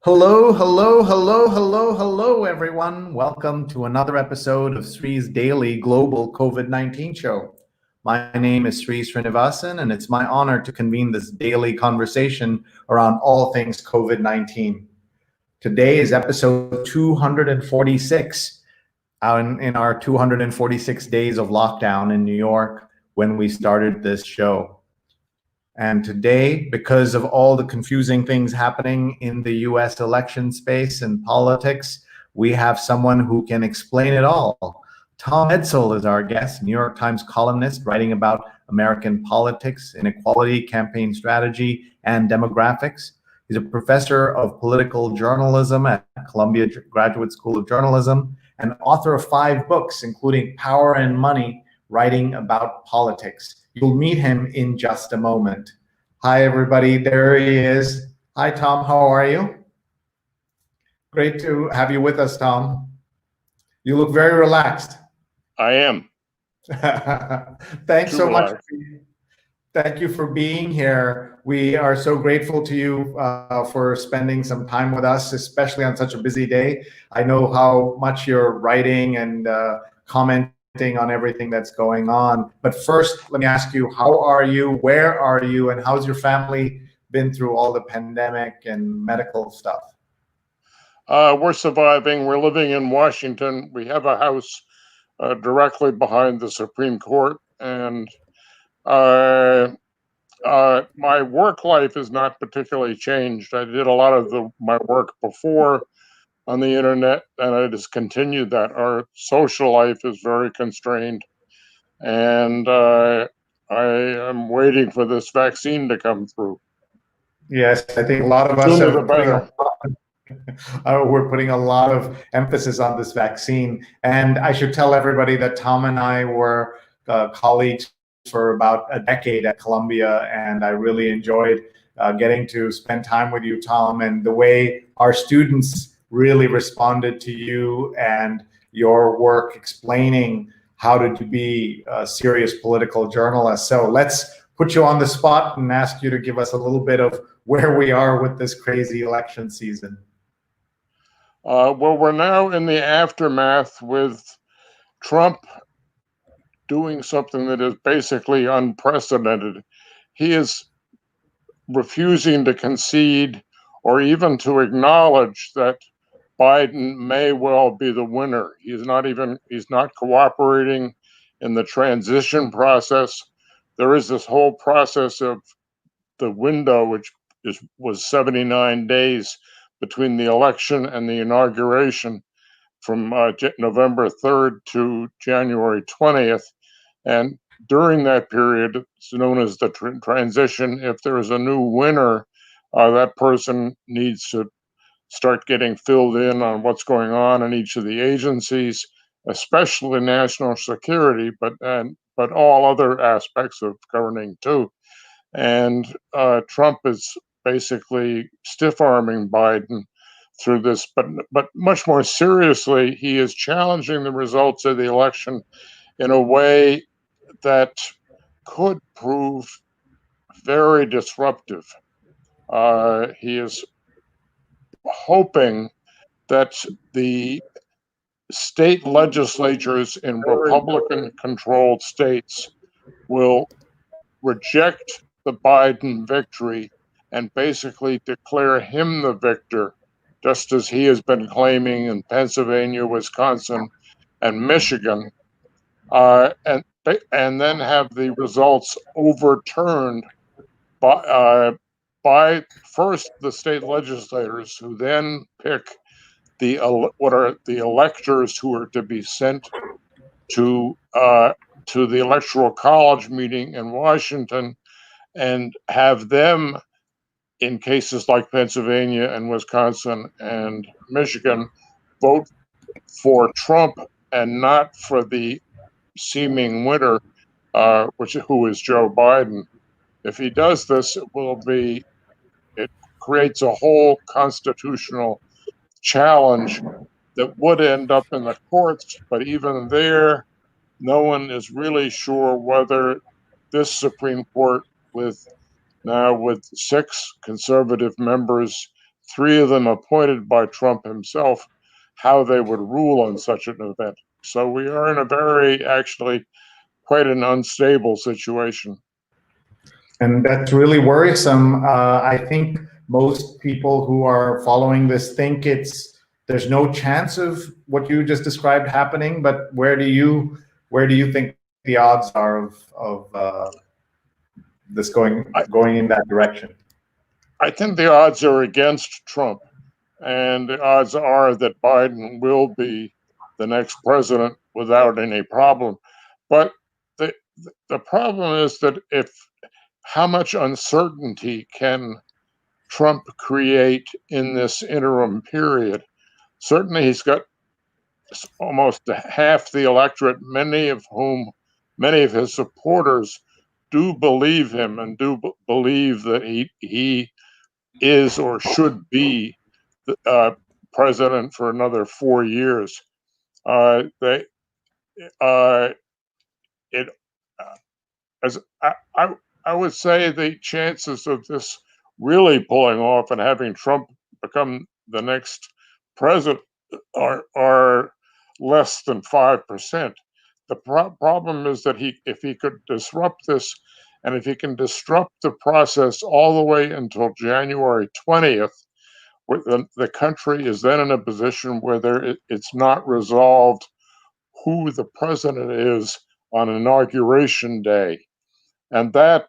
Hello, hello, hello, hello, hello, everyone. Welcome to another episode of Sree's daily global COVID-19 show. My name is Sree Sreenivasan, and it's my honor to convene this daily conversation around all things COVID-19. Today is episode 246 in our 246 days of lockdown in New York when we started this show. And today, because of all the confusing things happening in the US election space and politics, we have someone who can explain it all. Tom Edsall is our guest, New York Times columnist writing about American politics, inequality, campaign strategy, and demographics. He's a professor of political journalism at Columbia Graduate School of Journalism and author of 5 books, including Power and Money, writing about politics. You'll meet him in just a moment. Hi, everybody. There he is. Hi, Tom. How are you? Great to have you with us, Tom. You look very relaxed. I am. Thanks so much. Thank you for being here. We are so grateful to you for spending some time with us, especially on such a busy day. I know how much you're writing and commenting on everything that's going on. But first, let me ask you, how are you? Where are you? And how's your family been through all the pandemic and medical stuff? We're surviving. We're living in Washington. We have a house directly behind the Supreme Court. And my work life is not particularly changed. I did a lot of my work before on the internet, and I just continued that. Our social life is very constrained, and I am waiting for this vaccine to come through. Yes, I think a lot of us we're putting a lot of emphasis on this vaccine. And I should tell everybody that Tom and I were colleagues for about a decade at Columbia, and I really enjoyed getting to spend time with you, Tom, and the way our students really responded to you and your work explaining how to be a serious political journalist. So let's put you on the spot and ask you to give us a little bit of where we are with this crazy election season. Well, we're now in the aftermath with Trump doing something that is basically unprecedented. He is refusing to concede or even to acknowledge that Biden may well be the winner. He's not cooperating in the transition process. There is this whole process of the window, which was 79 days between the election and the inauguration, from November 3rd to January 20th. And during that period, it's known as the transition. If there is a new winner, that person needs to start getting filled in on what's going on in each of the agencies, especially national security, but all other aspects of governing too. And Trump is basically stiff-arming Biden through this, but much more seriously, he is challenging the results of the election in a way that could prove very disruptive. He is hoping that the state legislatures in Republican-controlled states will reject the Biden victory and basically declare him the victor, just as he has been claiming in Pennsylvania, Wisconsin, and Michigan, and then have the results overturned by first the state legislators, who then pick what are the electors who are to be sent to the Electoral College meeting in Washington, and have them, in cases like Pennsylvania and Wisconsin and Michigan, vote for Trump and not for the seeming winner, who is Joe Biden. If he does this, it creates a whole constitutional challenge that would end up in the courts, but even there, no one is really sure whether this Supreme Court, with 6 conservative members, 3 of them appointed by Trump himself, how they would rule on such an event. So we are in a very, actually, quite an unstable situation. And that's really worrisome. I think most people who are following this think there's no chance of what you just described happening. But where do you think the odds are of this going in that direction? I think the odds are against Trump, and the odds are that Biden will be the next president without any problem. But the problem is that how much uncertainty can Trump create in this interim period? Certainly, he's got almost half the electorate, many of his supporters do believe him and do believe that he is or should be the president for another 4 years. They it as I would say the chances of this really pulling off and having Trump become the next president are less than 5%. The problem is that if he could disrupt this, and if he can disrupt the process all the way until January 20th, the country is then in a position where it's not resolved who the president is on Inauguration Day. And that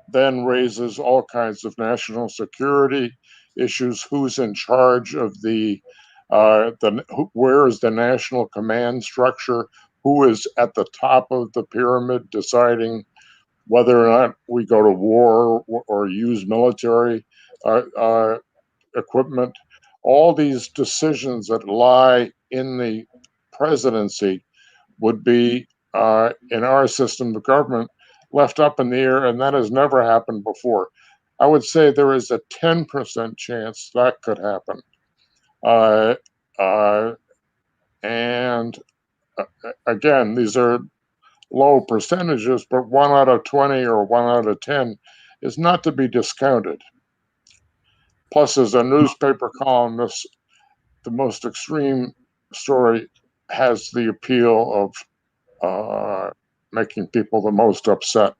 then raises all kinds of national security issues. Who's in charge of where is the national command structure? Who is at the top of the pyramid deciding whether or not we go to war or use military equipment? All these decisions that lie in the presidency would be, in our system of government, left up in the air, and that has never happened before. I would say there is a 10% chance that could happen. And again, these are low percentages, but 1 out of 20 or 1 out of 10 is not to be discounted. Plus, as a newspaper columnist, the most extreme story has the appeal of making people the most upset.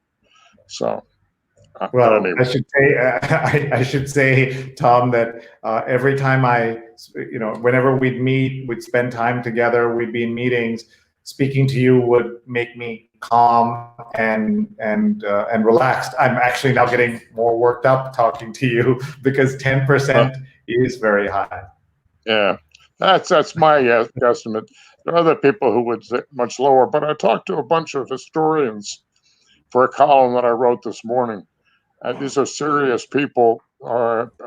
So, well, anyway. I should say, Tom, that every time whenever we'd spend time together, we'd be in meetings. Speaking to you would make me calm and relaxed. I'm actually now getting more worked up talking to you because 10% is very high. Yeah, that's my guesstimate. There are other people who would say much lower, but I talked to a bunch of historians for a column that I wrote this morning. These are serious people,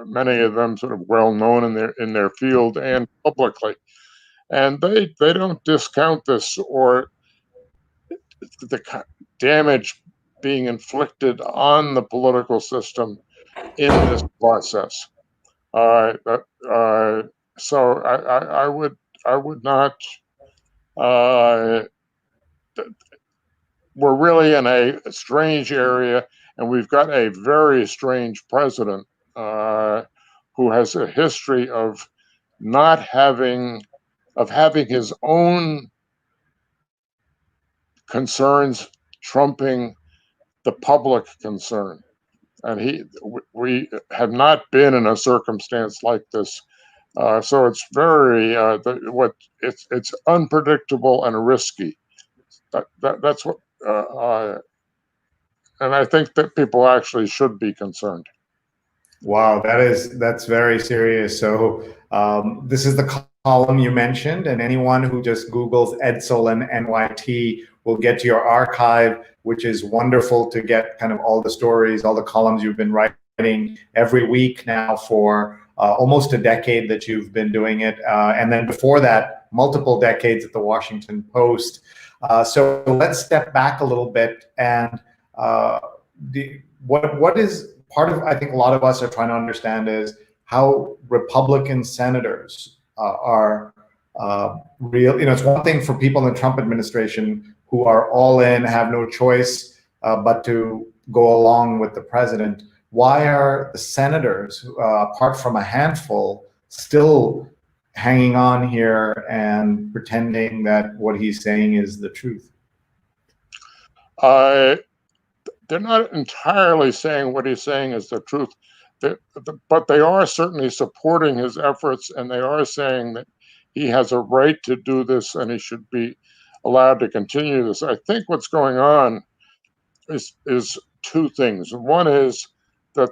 many of them sort of well known in their field and publicly, and they don't discount this or the damage being inflicted on the political system in this process. So I would not. We're really in a strange area, and we've got a very strange president who has a history of not having his own concerns trumping the public concern, and we have not been in a circumstance like this. So it's very it's unpredictable and risky. That's what, and I think that people actually should be concerned. Wow, that's very serious. So this is the column you mentioned, and anyone who just Googles Edsall and NYT will get to your archive, which is wonderful to get kind of all the stories, all the columns you've been writing every week now for almost a decade that you've been doing it. And then before that, multiple decades at the Washington Post. So let's step back a little bit and what is part of, I think a lot of us are trying to understand is how Republican senators are real. It's one thing for people in the Trump administration who are all in, have no choice but to go along with the president. why are the senators, apart from a handful, still hanging on here and pretending that what he's saying is the truth? They're not entirely saying what he's saying is the truth, but they are certainly supporting his efforts, and they are saying that he has a right to do this and he should be allowed to continue this. I think what's going on is two things. One is that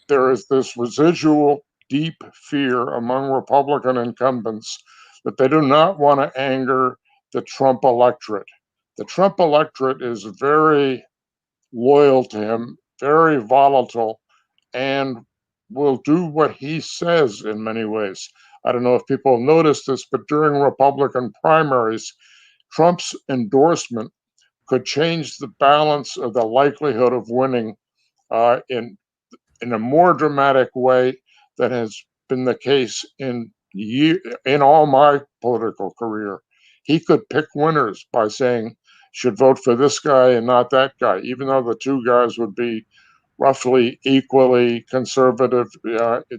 there is this residual deep fear among Republican incumbents that they do not want to anger the Trump electorate. The Trump electorate is very loyal to him, very volatile, and will do what he says in many ways. I don't know if people noticed this, but during Republican primaries, Trump's endorsement could change the balance of the likelihood of winning in a more dramatic way than has been the case in all my political career. He could pick winners by saying, should vote for this guy and not that guy, even though the two guys would be roughly equally conservative.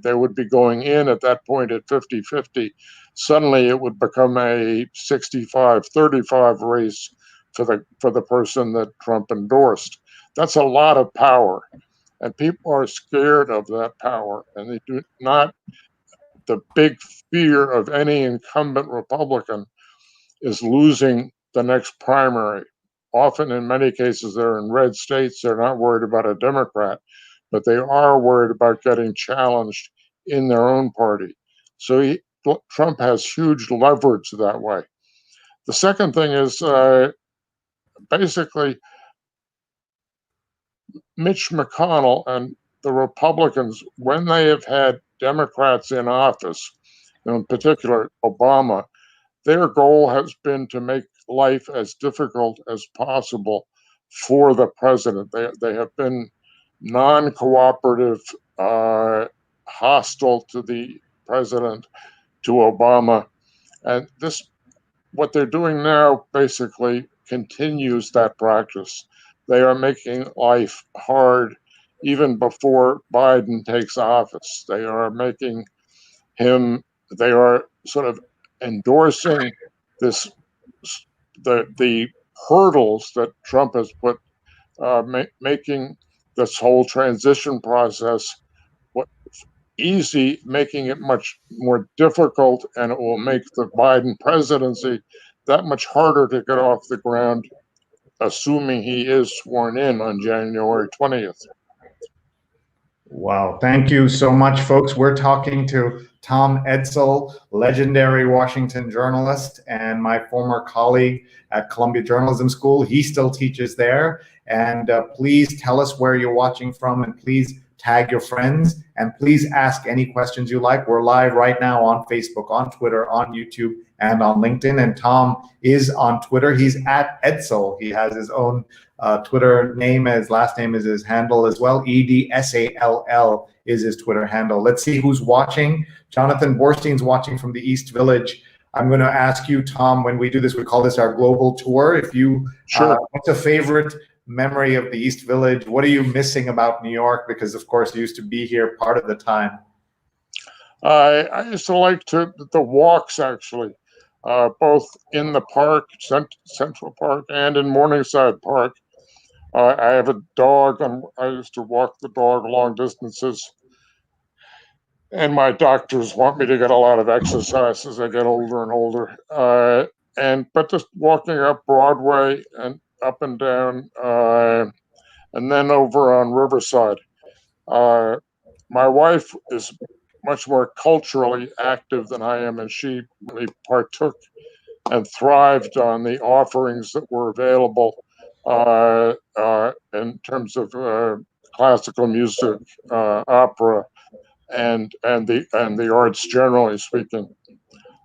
They would be going in at that point at 50-50. Suddenly it would become a 65-35 race for the person that Trump endorsed. That's a lot of power. And people are scared of that power, and they do not. The big fear of any incumbent Republican is losing the next primary. Often, in many cases, they're in red states. They're not worried about a Democrat, but they are worried about getting challenged in their own party. So Trump has huge leverage that way. The second thing is basically Mitch McConnell and the Republicans, when they have had Democrats in office, in particular Obama, their goal has been to make life as difficult as possible for the president. They have been non-cooperative, hostile to the president, to Obama, and what they're doing now basically continues that practice. They are making life hard even before Biden takes office. They are making they are sort of endorsing this, the hurdles that Trump has put, making this whole transition process easy, making it much more difficult, and it will make the Biden presidency that much harder to get off the ground, assuming he is sworn in on January 20th. Wow. Thank you so much, folks. We're talking to Tom Edsall, legendary Washington journalist and my former colleague at Columbia Journalism School. He still teaches there. And please tell us where you're watching from, and please tag your friends, and please ask any questions you like. We're live right now on Facebook, on Twitter, on YouTube, and on LinkedIn. And Tom is on Twitter. He's at Edsall. He has his own Twitter name. His last name is his handle as well. Edsall is his Twitter handle. Let's see who's watching. Jonathan Borstein's watching from the East Village. I'm going to ask you, Tom, when we do this, we call this our global tour. If you, Sure. what's a favorite memory of the East Village? What are you missing about New York? Because of course you used to be here part of the time. I used to like the walks, actually, both in the park, Central Park, and in Morningside Park. I have a dog, and I used to walk the dog long distances. And my doctors want me to get a lot of exercise as I get older and older. But just walking up Broadway and up and down, and then over on Riverside. My wife is much more culturally active than I am, and she really partook and thrived on the offerings that were available in terms of classical music, opera, and the arts generally speaking.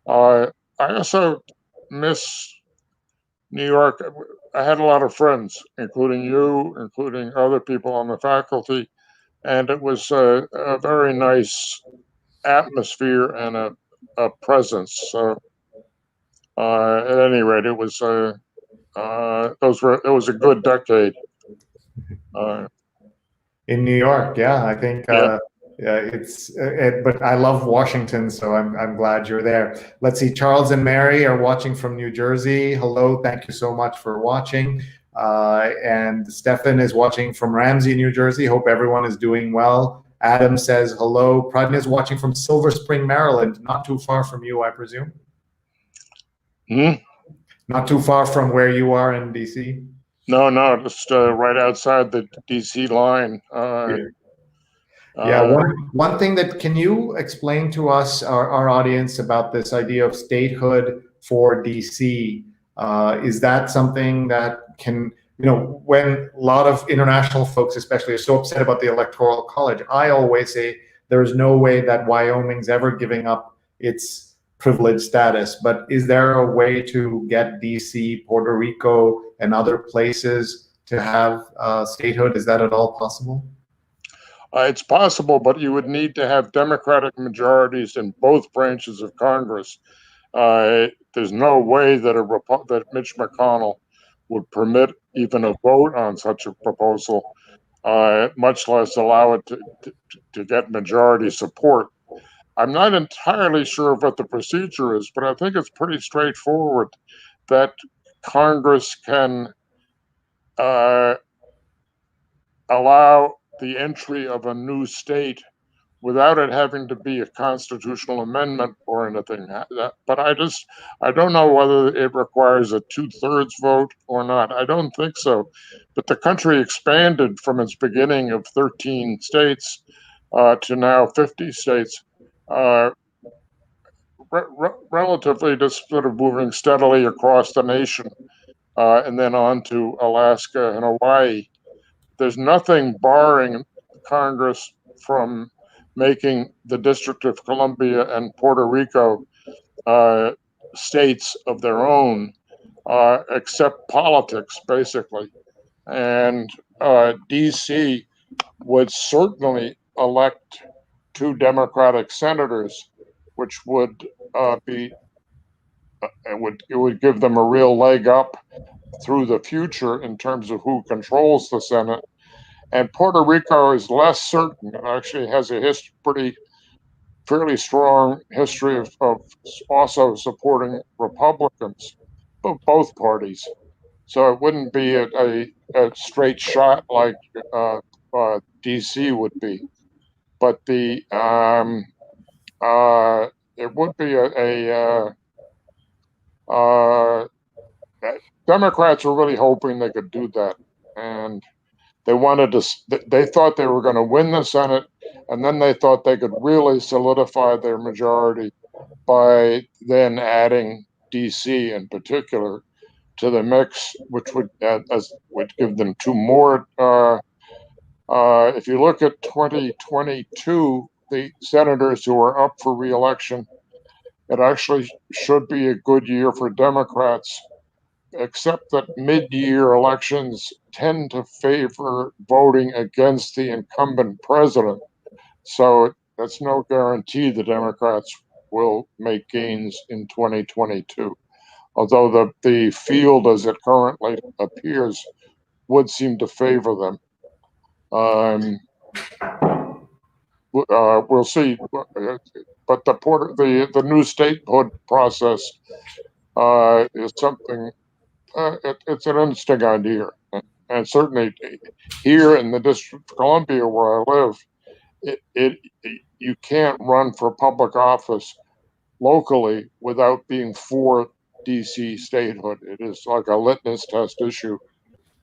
I also miss New York. I had a lot of friends, including you, including other people on the faculty, and it was a very nice atmosphere and a presence. So, at any rate, it was it was a good decade. In New York, yeah, I think Yeah. but I love Washington, so I'm glad you're there. Let's see, Charles and Mary are watching from New Jersey. Hello, thank you so much for watching. And Stefan is watching from Ramsey, New Jersey. Hope everyone is doing well. Adam says hello. Pradnya is watching from Silver Spring, Maryland, not too far from you, I presume. Not too far from where you are in DC. No, just right outside the DC line. Yeah, one thing that, can you explain to us, our audience, about this idea of statehood for DC? Is that something that can, when a lot of international folks especially are so upset about the Electoral College, I always say there's no way that Wyoming's ever giving up its privileged status. But is there a way to get DC, Puerto Rico, and other places to have statehood? Is that at all possible? It's possible, but you would need to have Democratic majorities in both branches of Congress. There's no way that Mitch McConnell would permit even a vote on such a proposal, much less allow it to get majority support. I'm not entirely sure what the procedure is, but I think it's pretty straightforward that Congress can allow the entry of a new state without it having to be a constitutional amendment or anything. But I don't know whether it requires a 2/3 vote or not. I don't think so. But the country expanded from its beginning of 13 states to now 50 states, relatively just sort of moving steadily across the nation, and then on to Alaska and Hawaii. There's nothing barring Congress from making the District of Columbia and Puerto Rico states of their own, except politics, basically. And DC would certainly elect 2 Democratic senators, which would it would give them a real leg up through the future in terms of who controls the Senate. And Puerto Rico is less certain. It actually has a fairly strong history of also supporting Republicans, both parties. So it wouldn't be a straight shot like DC would be. But it would be Democrats were really hoping they could do that, and they thought they were going to win the Senate, and then they thought they could really solidify their majority by then adding DC in particular to the mix, which would give them 2 more. If you look at 2022, the senators who are up for re-election, it actually should be a good year for Democrats, except that mid-year elections tend to favor voting against the incumbent president. So that's no guarantee the Democrats will make gains in 2022, although the field as it currently appears would seem to favor them. We'll see, but the new statehood process is something. It's an interesting idea, and certainly here in the District of Columbia where I live, you can't run for public office locally without being for DC statehood. It is like a litmus test issue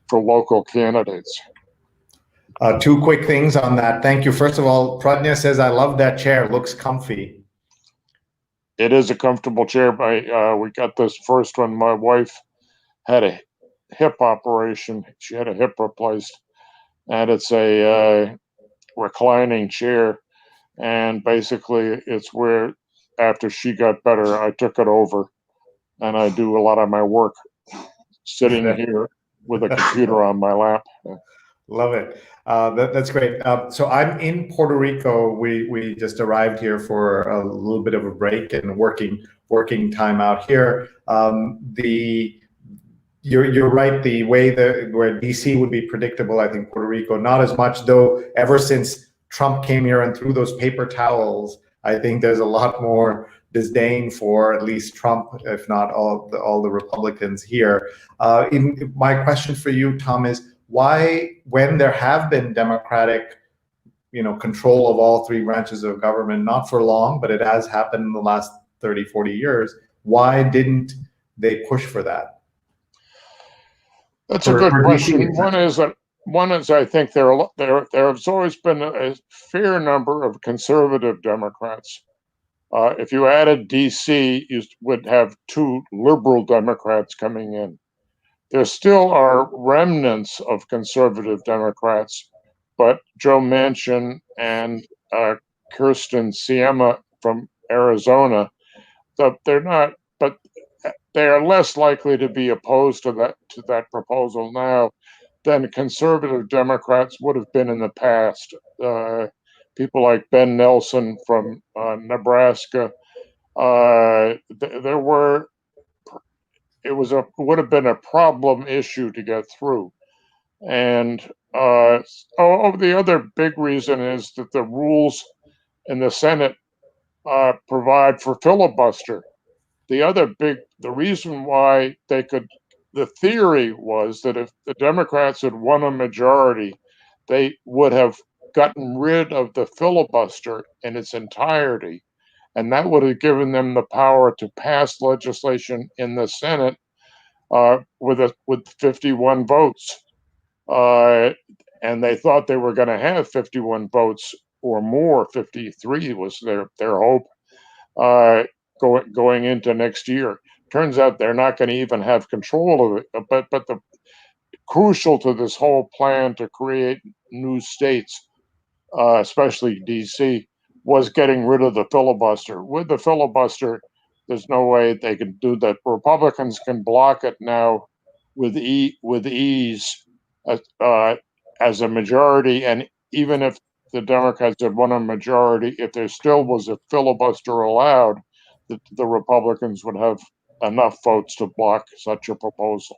for local candidates. 2 quick things on that. Thank you. First of all, Pradnya says, I love that chair. Looks comfy. It is a comfortable chair. We got this first one. My wife had a hip operation. She had a hip replaced, and it's a reclining chair. And basically, it's where, after she got better, I took it over, and I do a lot of my work sitting here with a computer on my lap. Love it. That's great. So I'm in Puerto Rico. We just arrived here for a little bit of a break and working time out here. You're right. The way where DC would be predictable, I think Puerto Rico not as much. Though ever since Trump came here and threw those paper towels, I think there's a lot more disdain for at least Trump, if not all the Republicans here. My question for you, Tom, is why, when there have been Democratic, control of all three branches of government, not for long, but it has happened in the last 30, 40 years, why didn't they push for that? That's a good question. One is I think there has always been a fair number of conservative Democrats. If you added DC, you would have two liberal Democrats coming in. There still are remnants of conservative Democrats, but Joe Manchin and Kirsten Sinema from Arizona, they're not, but they are less likely to be opposed to that proposal now than conservative Democrats would have been in the past. People like Ben Nelson from Nebraska. It would have been a problem issue to get through. And the other big reason is that the rules in the Senate provide for filibuster. The reason why the theory was that if the Democrats had won a majority, they would have gotten rid of the filibuster in its entirety. And that would have given them the power to pass legislation in the Senate with 51 votes. And they thought they were going to have 51 votes or more. 53 was their hope going into next year. Turns out they're not going to even have control of it. But the crucial to this whole plan to create new states, especially DC, was getting rid of the filibuster. With the filibuster, there's no way they can do that. Republicans can block it now with ease as a majority, and even if the Democrats had won a majority, if there still was a filibuster allowed, the Republicans would have enough votes to block such a proposal.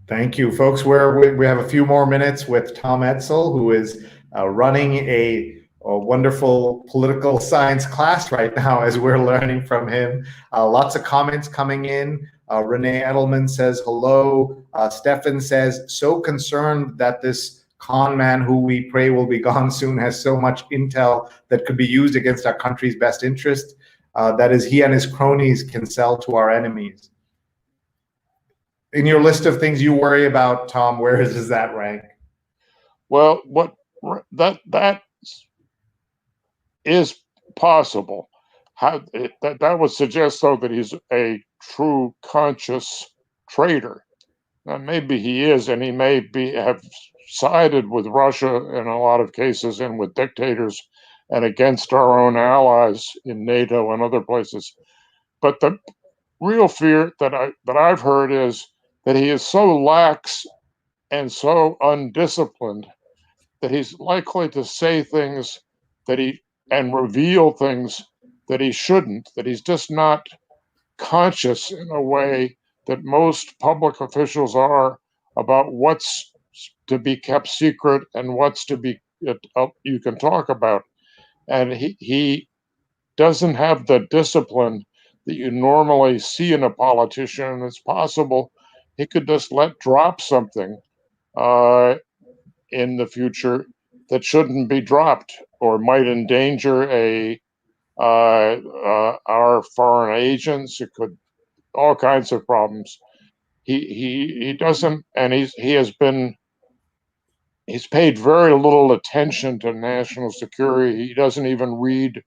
Thank you, folks. We have a few more minutes with Tom Edsall, who is running a wonderful political science class right now as we're learning from him. Lots of comments coming in. Renee Edelman says hello. Stefan says, so concerned that this con man who we pray will be gone soon has so much intel that could be used against our country's best interest. That is, he and his cronies can sell to our enemies. In your list of things you worry about, Tom, where does that rank? Well, that is possible. That would suggest, though, that he's a true conscious traitor. Now, maybe he is, and he may have sided with Russia in a lot of cases and with dictators and against our own allies in NATO and other places. But the real fear that I've heard is that he is so lax and so undisciplined that he's likely to say things and reveal things that he shouldn't, that he's just not conscious in a way that most public officials are about what's to be kept secret and what's to be you can talk about. And he doesn't have the discipline that you normally see in a politician. And it's possible he could just let drop something in the future that shouldn't be dropped or might endanger our foreign agents. It could all kinds of problems. He doesn't, and he's paid very little attention to national security. He doesn't even read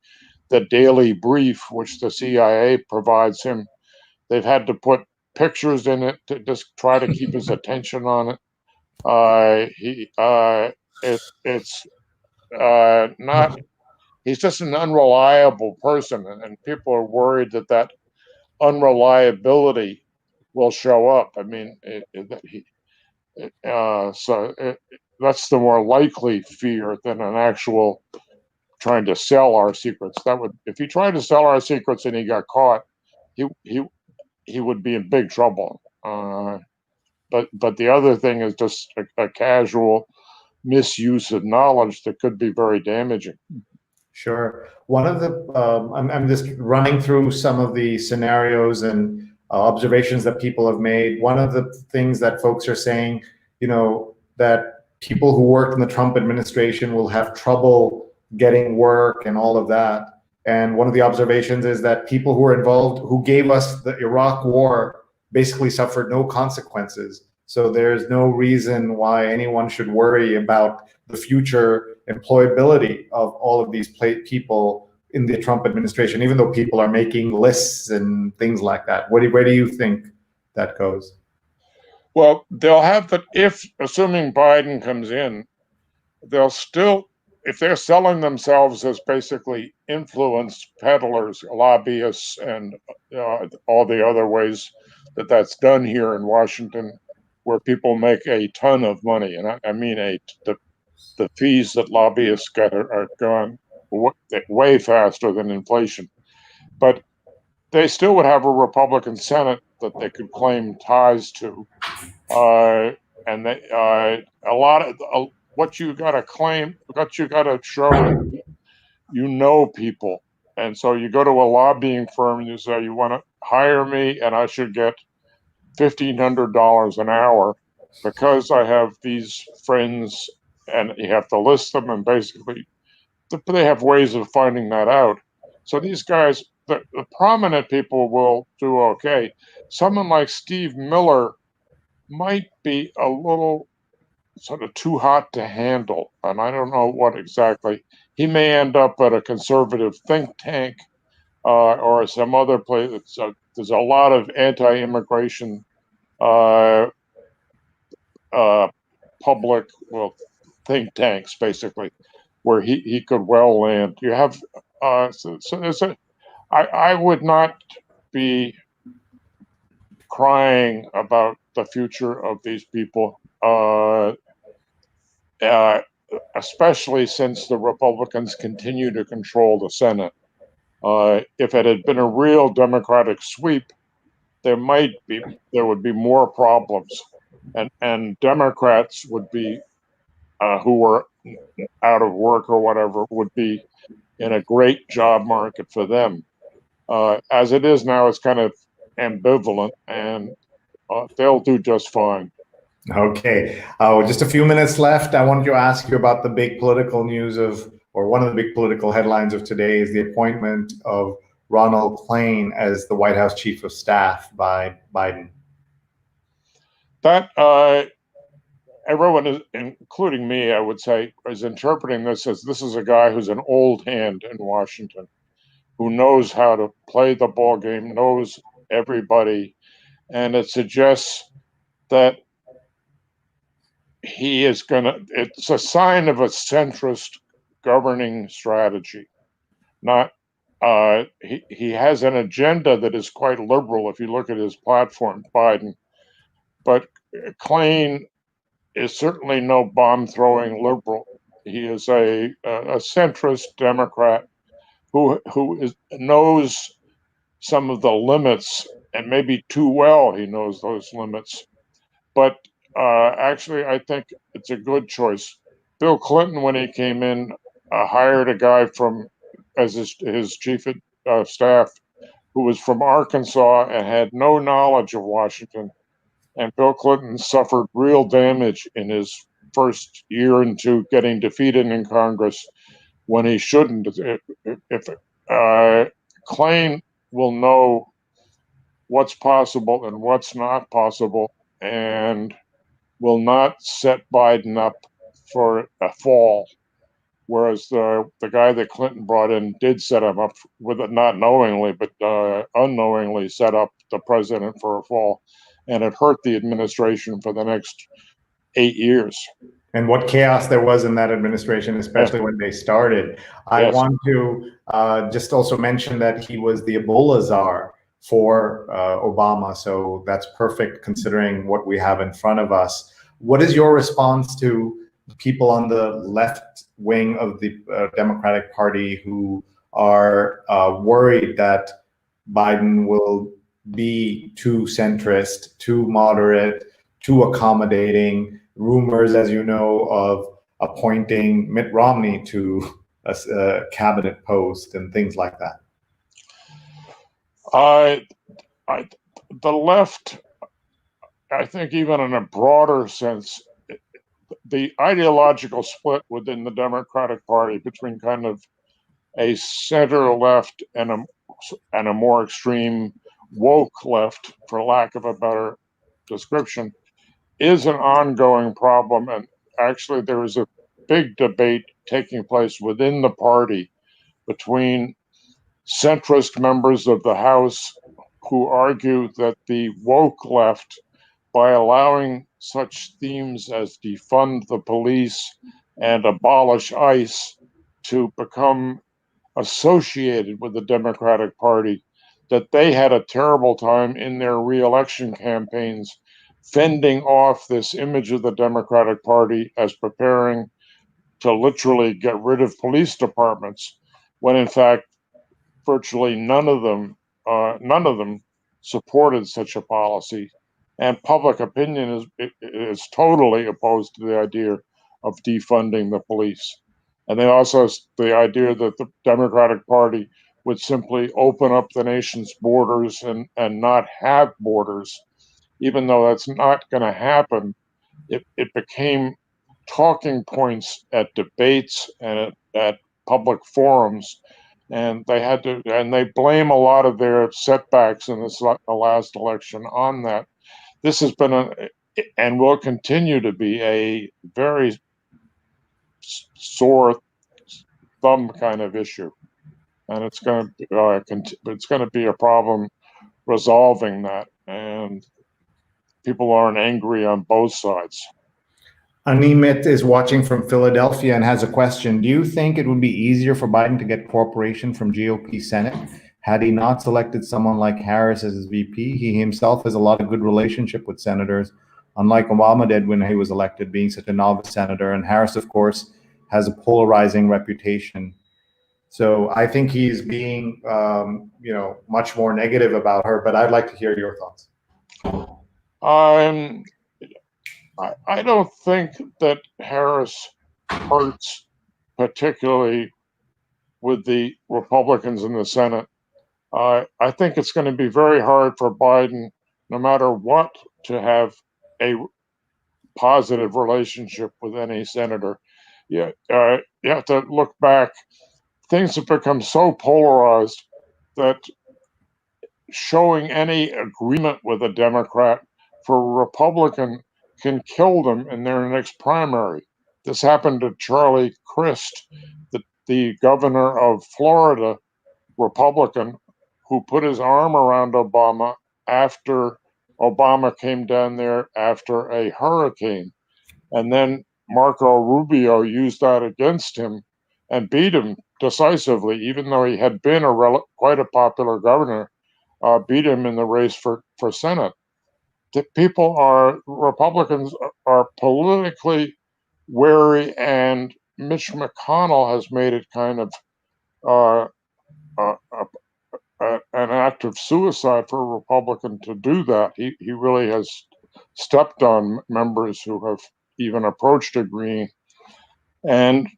the daily brief, which the CIA provides him. They've had to put pictures in it to just try to keep his attention on it. It's not. He's just an unreliable person, and people are worried that unreliability will show up. I mean, that's the more likely fear than an actual trying to sell our secrets. If he tried to sell our secrets and he got caught, he would be in big trouble. but the other thing is just a casual misuse of knowledge that could be very damaging. Sure. One of the, I'm just running through some of the scenarios and observations that people have made. One of the things that folks are saying, that people who worked in the Trump administration will have trouble getting work and all of that. And one of the observations is that people who were involved, who gave us the Iraq war, basically suffered no consequences. So there's no reason why anyone should worry about the future employability of all of these people in the Trump administration, even though people are making lists and things like that. Where do you think that goes? Well, they'll have that if, assuming Biden comes in, they'll still, if they're selling themselves as basically influence peddlers, lobbyists, and all the other ways that that's done here in Washington, where people make a ton of money, and I mean the fees that lobbyists get are gone way faster than inflation. But they still would have a Republican Senate that they could claim ties to, and they a lot of what you got to claim, what you got to show is people, and so you go to a lobbying firm and you say you want to hire me, and I should get $1,500 an hour because I have these friends, and you have to list them, and basically they have ways of finding that out. So these guys, the prominent people will do okay. Someone like Steve Miller might be a little sort of too hot to handle, and I don't know what exactly. He may end up at a conservative think tank or some other place. There's a lot of anti-immigration uh, public, think tanks, basically, where he could well land. You have so there's I would not be crying about the future of these people, especially since the Republicans continue to control the Senate. If it had been a real Democratic sweep, there would be more problems, and Democrats would be who were out of work or whatever would be in a great job market for them. As it is now, it's kind of ambivalent, and they'll do just fine. Okay, just a few minutes left. I wanted to ask you about the big political news or one of the big political headlines of today is the appointment of Ronald Klain as the White House Chief of Staff by Biden. That everyone, including me, I would say, is interpreting this as this is a guy who's an old hand in Washington, who knows how to play the ball game, knows everybody, and it suggests that he is it's a sign of a centrist governing strategy. Not he has an agenda that is quite liberal if you look at his platform, Biden, but Klain is certainly no bomb-throwing liberal. He is a centrist Democrat who knows some of the limits, and maybe too well he knows those limits. But actually, I think it's a good choice. Bill Clinton, when he came in, hired a guy as his chief of staff who was from Arkansas and had no knowledge of Washington. And Bill Clinton suffered real damage in his first year and two, getting defeated in Congress when he shouldn't. If Klain will know what's possible and what's not possible, and will not set Biden up for a fall, whereas the guy that Clinton brought in did set him up with it, not knowingly, but unknowingly set up the president for a fall, and it hurt the administration for the next 8 years. And what chaos there was in that administration, especially when they started. I want to just also mention that he was the Ebola czar for Obama, so that's perfect considering what we have in front of us. What is your response to people on the left wing of the Democratic Party who are worried that Biden will be too centrist, too moderate, too accommodating, rumors, as you know, of appointing Mitt Romney to a cabinet post and things like that? The left, I think, even in a broader sense, the ideological split within the Democratic Party between kind of a center left and a more extreme woke left, for lack of a better description, is an ongoing problem. And actually, there is a big debate taking place within the party between centrist members of the House who argue that the woke left, by allowing such themes as defund the police and abolish ICE to become associated with the Democratic Party, that they had a terrible time in their reelection campaigns fending off this image of the Democratic Party as preparing to literally get rid of police departments, when in fact virtually none of them supported such a policy, and public opinion is totally opposed to the idea of defunding the police. And then also the idea that the Democratic Party would simply open up the nation's borders and not have borders, even though that's not going to happen. It became talking points at debates and at public forums, and they blame a lot of their setbacks in the last election on that. This has been and will continue to be a very sore thumb kind of issue, and it's going to be a problem resolving that, and people aren't angry on both sides. Animit is watching from Philadelphia and has a question. Do you think it would be easier for Biden to get cooperation from GOP Senate had he not selected someone like Harris as his VP? He himself has a lot of good relationship with senators, unlike Obama did when he was elected, being such a novice senator. And Harris, of course, has a polarizing reputation. So I think he's being, much more negative about her. But I'd like to hear your thoughts. I don't think that Harris hurts particularly with the Republicans in the Senate. I think it's going to be very hard for Biden, no matter what, to have a positive relationship with any senator. You have to look back. Things have become so polarized that showing any agreement with a Democrat for a Republican can kill them in their next primary. This happened to Charlie Crist, the governor of Florida, Republican, who put his arm around Obama after Obama came down there after a hurricane. And then Marco Rubio used that against him and beat him decisively, even though he had been quite a popular governor, beat him in the race for Senate. Republicans are politically wary, and Mitch McConnell has made it kind of an act of suicide for a Republican to do that. He really has stepped on members who have even approached agreeing. And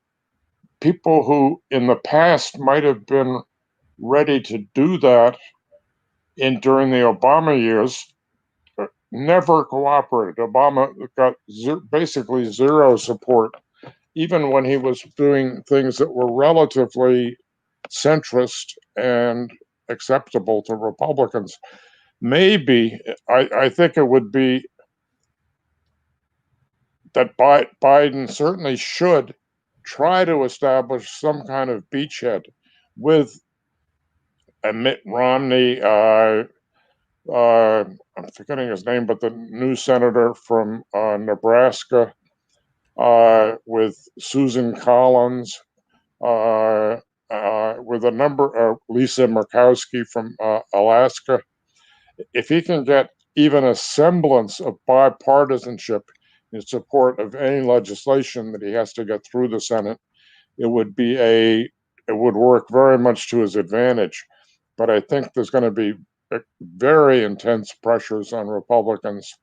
people who in the past might have been ready to do that during the Obama years never cooperated. Obama got basically zero support, even when he was doing things that were relatively centrist and acceptable to Republicans. Maybe, I think it would be that Biden certainly should try to establish some kind of beachhead with Mitt Romney, I'm forgetting his name, but the new senator from Nebraska, with Susan Collins, with a number of Lisa Murkowski from Alaska. If he can get even a semblance of bipartisanship in support of any legislation that he has to get through the Senate, it would work very much to his advantage. But I think there's going to be very intense pressures on Republicans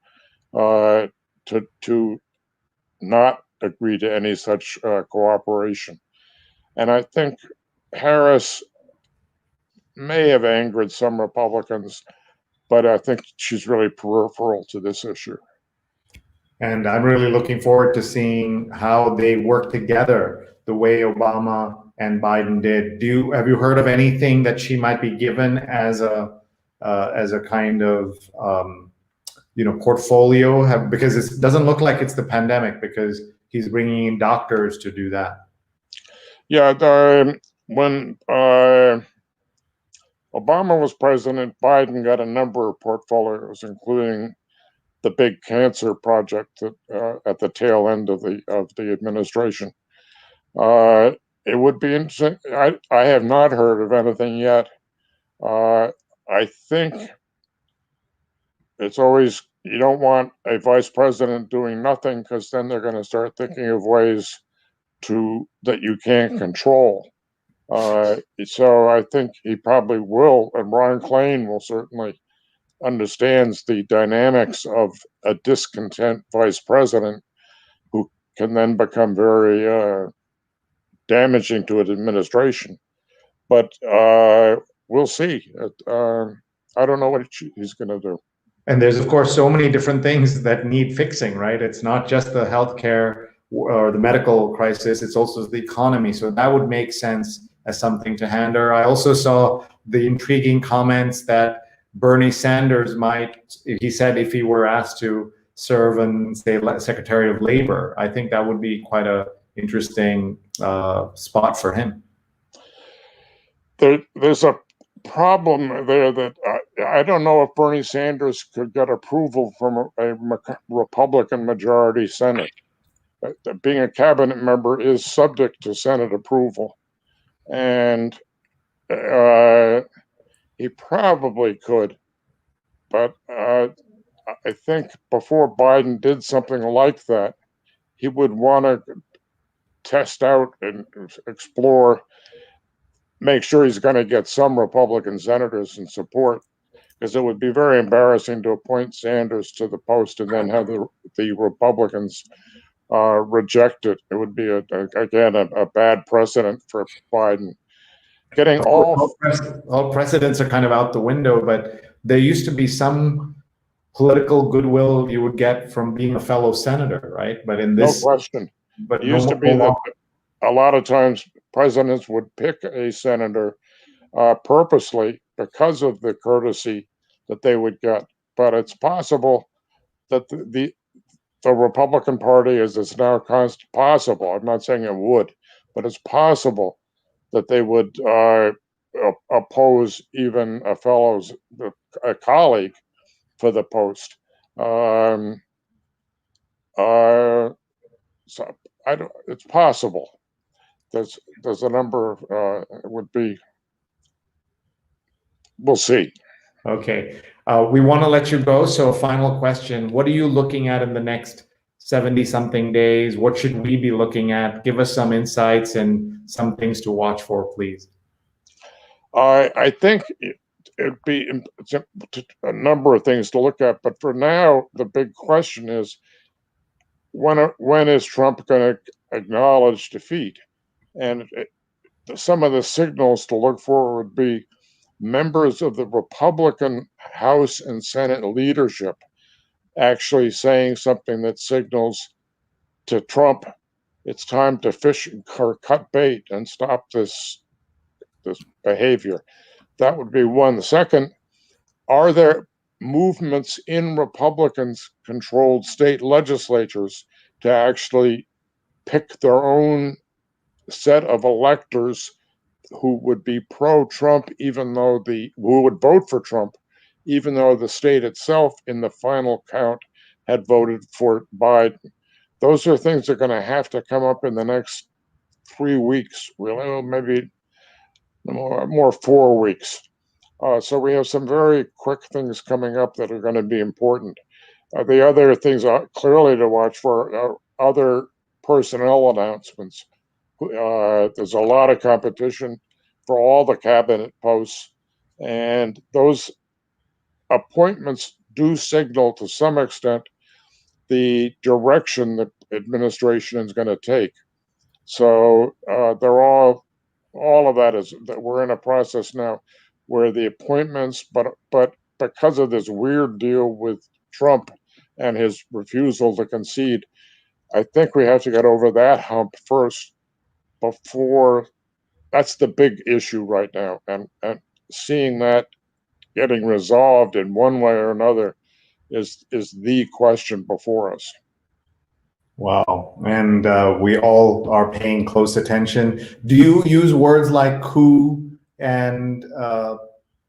to not agree to any such cooperation. And I think Harris may have angered some Republicans, but I think she's really peripheral to this issue. And I'm really looking forward to seeing how they work together the way Obama and Biden did. Have you heard of anything that she might be given as a kind of portfolio? Because it doesn't look like it's the pandemic, because he's bringing in doctors to do that. Yeah, when Obama was president, Biden got a number of portfolios, including the big cancer project at the tail end of the administration. It would be interesting. I have not heard of anything yet. I think it's always, you don't want a vice president doing nothing, because then they're going to start thinking of ways that you can't control. So I think he probably will, and Ron Klain will certainly understands the dynamics of a discontent vice president who can then become very damaging to an administration. But we'll see. I don't know what he's going to do. And there's, of course, so many different things that need fixing, right? It's not just the healthcare or the medical crisis, it's also the economy. So that would make sense as something to handle. I also saw the intriguing comments that Bernie Sanders he said, if he were asked to serve and say Secretary of Labor, I think that would be quite a interesting spot for him. There's a problem there that I don't know if Bernie Sanders could get approval from a Republican majority Senate. Being a cabinet member is subject to Senate approval, and he probably could, but I think before Biden did something like that, he would want to test out and explore, make sure he's going to get some Republican senators in support, because it would be very embarrassing to appoint Sanders to the post and then have the Republicans reject it. It would be, again, a bad precedent for Biden. Getting all precedents are kind of out the window, but there used to be some political goodwill you would get from being a fellow senator, right? But in this, no question. But it used to be that a lot of times presidents would pick a senator purposely because of the courtesy that they would get. But it's possible that the Republican Party, as it's now possible, I'm not saying it would, but it's possible that they would oppose even a colleague for the post. So it's possible. There's a number of, it would be, we'll see. Okay. We want to let you go. So final question, what are you looking at in the next 70 something days? What should we be looking at? Give us some insights and some things to watch for, please. I think it'd be a number of things to look at, but for now, the big question is, when is Trump going to acknowledge defeat? And some of the signals to look for would be members of the Republican House and Senate leadership actually saying something that signals to Trump, it's time to fish or cut bait and stop this behavior. That would be one. The second, are there movements in Republican-controlled state legislatures to actually pick their own set of electors who would be pro-Trump, who would vote for Trump, even though the state itself in the final count had voted for Biden? Those are things that are going to have to come up in the next 3 weeks, really, maybe more 4 weeks. So we have some very quick things coming up that are going to be important. The other things clearly to watch for are other personnel announcements. There's a lot of competition for all the cabinet posts, and those appointments do signal to some extent the direction the administration is going to take. So all of that is that we're in a process now where the appointments, but because of this weird deal with Trump and his refusal to concede, I think we have to get over that hump first before. That's the big issue right now, and seeing that getting resolved in one way or another is the question before us. Wow. And we all are paying close attention. Do you use words like coup and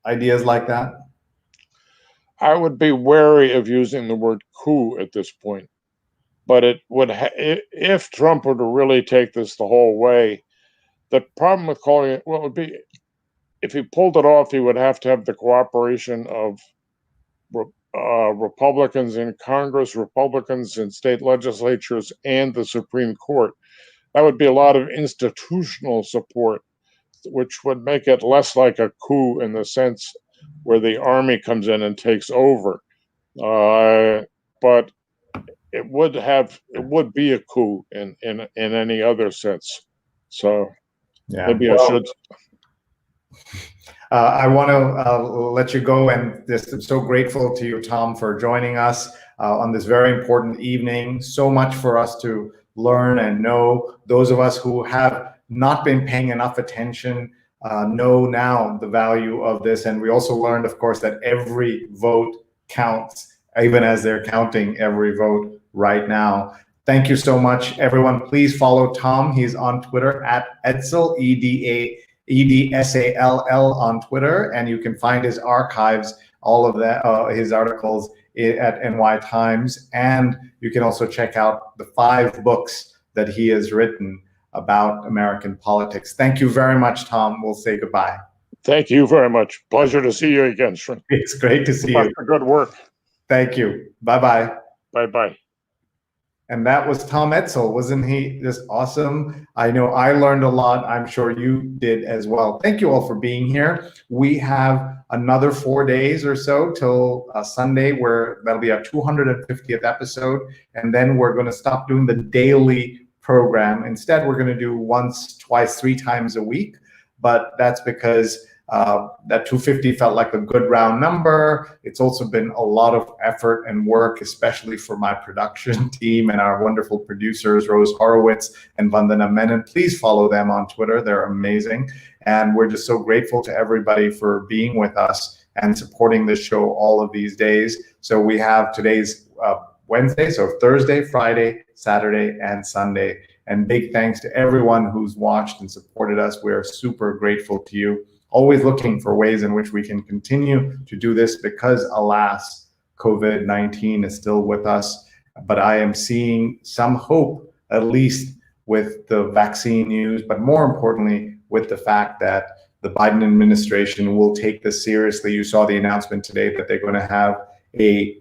ideas like that? I would be wary of using the word coup at this point, but it would if Trump were to really take this the whole way. The problem with calling it, well, it would be if he pulled it off, he would have to have the cooperation of Republicans in Congress, Republicans in state legislatures, and the Supreme Court. That would be a lot of institutional support, which would make it less like a coup in the sense where the army comes in and takes over. But it would be a coup in any other sense. So yeah, maybe I should. I want to let you go, and I'm so grateful to you, Tom, for joining us on this very important evening. So much for us to learn and know. Those of us who have not been paying enough attention know now the value of this. And we also learned, of course, that every vote counts, even as they're counting every vote right now. Thank you so much, everyone. Please follow Tom. He's on Twitter at Edsall, Edsall on Twitter, and you can find his archives, all of that, his articles at NY Times, and you can also check out the 5 books that he has written about American politics. Thank you very much, Tom. We'll say goodbye. Thank you very much. Pleasure to see you again, Sree. It's great to see you. Good work. Thank you. Bye-bye. Bye-bye. And that was Tom Edsall. Wasn't he just awesome? I know I learned a lot. I'm sure you did as well. Thank you all for being here. We have another 4 days or so till Sunday, where that'll be our 250th episode. And then we're going to stop doing the daily program. Instead, we're going to do once, twice, 3 times a week. But that's because that 250 felt like a good round number. It's also been a lot of effort and work, especially for my production team and our wonderful producers, Rose Horowitz and Vandana Menon. Please follow them on Twitter. They're amazing. And we're just so grateful to everybody for being with us and supporting this show all of these days. So we have today's Wednesday, so Thursday, Friday, Saturday, and Sunday. And big thanks to everyone who's watched and supported us. We are super grateful to you. Always looking for ways in which we can continue to do this because, alas, COVID-19 is still with us. But I am seeing some hope, at least with the vaccine news, but more importantly, with the fact that the Biden administration will take this seriously. You saw the announcement today that they're going to have a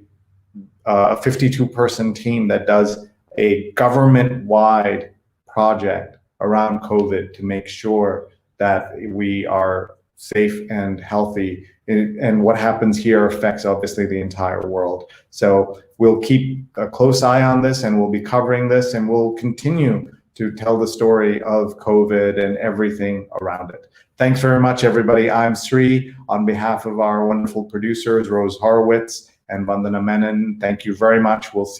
52-person team that does a government-wide project around COVID to make sure that we are safe and healthy. And what happens here affects obviously the entire world. So we'll keep a close eye on this, and we'll be covering this, and we'll continue to tell the story of COVID and everything around it. Thanks very much, everybody. I'm Sree. On behalf of our wonderful producers, Rose Horowitz and Vandana Menon, thank you very much. We'll see you.